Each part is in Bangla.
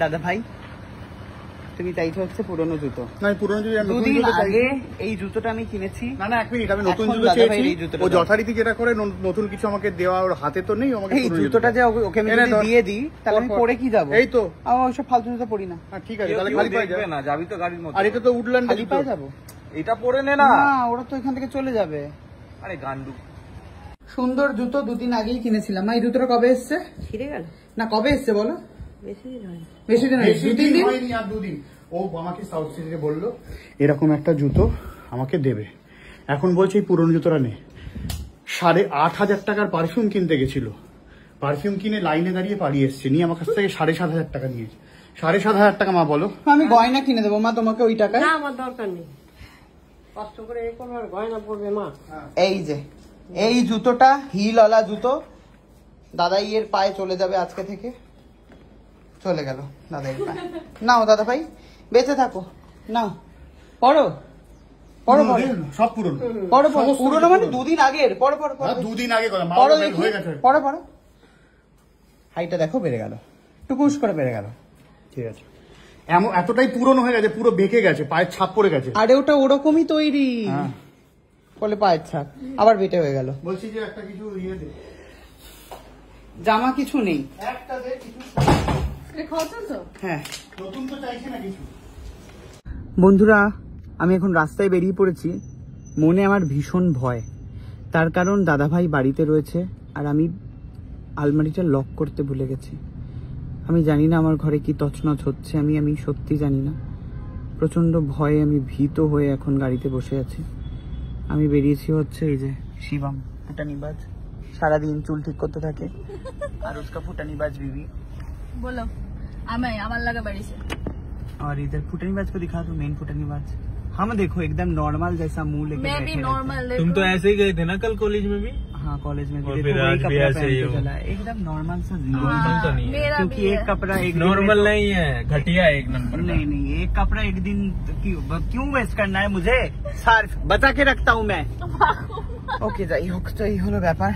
দাদা ভাই তুমি চাইছো হচ্ছে পুরনো জুতো। না পুরনো জুতো, দুদিন আগে এই জুতোটা আমি কিনেছি। না না এক মিনিট, আমি নতুন জুতো চেয়েছি। ও যথারীতি যেটা করে নতুন কিছু আমাকে দেওয়া, ওর হাতে তো নেই। আমাকে এই জুতোটা যে ওকে আমি যদি দিয়ে দিই তাহলে আমি পরে কি যাবো? এই তো আমি ওইসব ফালতু জুতো পরি না। ঠিক আছে তাহলে খালি পায়ে যাবে না, যাবি তো গাড়ির মধ্যে। আর এটা তো উডল্যান্ড খালি পায়ে যাবো। এটা পরে নে না। না ওরা তো এখান থেকে চলে যাবে। আরে গান্ডু। সুন্দর জুতো দুদিন আগেই কিনেছিলাম। এই জুতোটা কবে এসছে? ছিঁড়ে গেল না, কবে এসছে বলো? বেশি দিন হয়নি। বেশি দিন হয়নি, আর দুদিন। ও আমাকে সাউথ সিটিতে বললো এরকম একটা জুতো আমাকে দেবে। এখন বলছে এই পুরনো জুতোটা নেই। 8,500 টাকার পারফিউম কিনতে গেছিল, পারফিউম কিনে লাইনে দাঁড়িয়ে পালিয়ে এসছে, নিয়ে আমার কাছ থেকে 7,500 টাকা নিয়েছে। 7,500 টাকা। মা বলো আমি গয়না কিনে দেবো মা তোমাকে ওই টাকায়। না আমার দরকার নেই, কষ্ট করে এই কোনো গয়না পড়বে মা। এই যে এই জুতোটা হিলওয়ালা জুতো দাদাই এর পায়ে চলে যাবে আজকে থেকে। চলে গেল দাদাইয়ের পায়ে। নাও দাদা ভাই বেঁচে থাকো, নাও পড়ো পড়ো সব পুরনো। পড়ো পড়ো। পুরনো মানে দুদিন আগের। পড়ো পড়ো পড়ো। দুদিন আগে পড়ো দেখি, পড়ো পড়ো। হাইটা দেখো বেড়ে গেল, টুকুস করে বেড়ে গেল। ঠিক আছে, এতটাই পুরনো হয়ে গেছে, পুরো বেঁকে গেছে, পায়ের ছাপ পড়ে গেছে। আরে ওটা ওরকমই তৈরি, বলে পায়ের ছাপ আবার বেটে হয়ে গেল। বলছি যে একটা কিছু ইয়ে দে, জামা কিছু নেই। একটা দে কিছু। হ্যাঁ নতুন তো চাইছে না কিছু। বন্ধুরা আমি এখন রাস্তায় বেরিয়ে পড়েছি। মনে আমার ভীষণ ভয়, তার কারণ দাদাভাই বাড়িতে রয়েছে আর আমি আলমারিটা লক করতে ভুলে গেছি। আমি জানি না আমার ঘরে কি তছনছ হচ্ছে, আমি সত্যি জানি না। প্রচন্ড ভয়ে আমি ভীত হয়ে এখন গাড়িতে বসে আছি। আমি বেরিয়েছি হচ্ছে এই যে শিবম ফুটানিবাজ, সারাদিন চুল ঠিক করতে থাকে আর उसका ফুটানিবাজ बीवी। बोलो আমার लगा बड़ी से। और इधर फुटनीबाज को दिखा दो, मेन फुटनीबाज। हम देखो एकदम नॉर्मल जैसा मुंह लेके मैं भी नॉर्मल। तुम तो ऐसे ही गए थे ना कल कॉलेज में भी? हाँ कॉलेज में भी और फिर आज भी ऐसे ही हो। एकदम नॉर्मल सा नॉर्मल तो नहीं है, क्योंकि एक कपड़ा एक नॉर्मल नहीं है, घटिया एक नंबर। नहीं एक कपड़ा एक दिन क्यों वेस्ट करना है मुझे? सार्फ बचा के रखता हूँ मैं। ওকে যাই হোক, তো এই হলো ব্যাপার।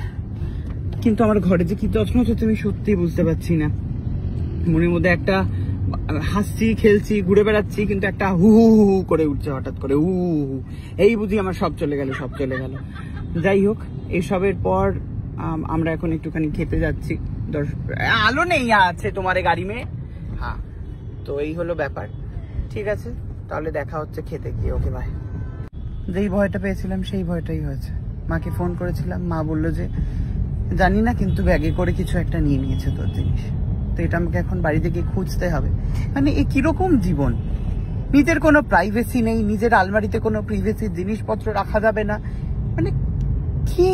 কিন্তু আমার ঘরে যে কি যত্ন হচ্ছে আমি সত্যি বুঝতে পারছি না। মনের মধ্যে একটা হাসছি খেলছি ঘুরে বেড়াচ্ছি, কিন্তু একটা হু হু হু করে উঠছে হঠাৎ করে, হু হু। এই বুঝি আমার সব চলে গেল, সব চলে গেল। যাই হোক, এসবের পর আমরা এখন একটুখানি খেতে যাচ্ছি। আলো নেই আছে তোমার গাড়ি মে? হ্যাঁ, তো এই হলো ব্যাপার। ঠিক আছে, তাহলে দেখা হচ্ছে খেতে গিয়ে। Okay bye. যেই ভয়টা পেয়েছিলাম সেই ভয়টাই হয়েছে। মাকে ফোন করেছিলাম, মা বললো যে জানি না, কিন্তু ব্যাগে করে কিছু একটা নিয়ে নিয়েছে তোর জিনিস। তো এটা আমাকে এখন বাড়িতে গিয়ে খুঁজতে হবে। মানে এ কিরকম জীবন, নিজের কোনো প্রাইভেসি নেই, নিজের আলমারিতে কোনো প্রাইভেসি জিনিসপত্র রাখা যাবে না, মানে কি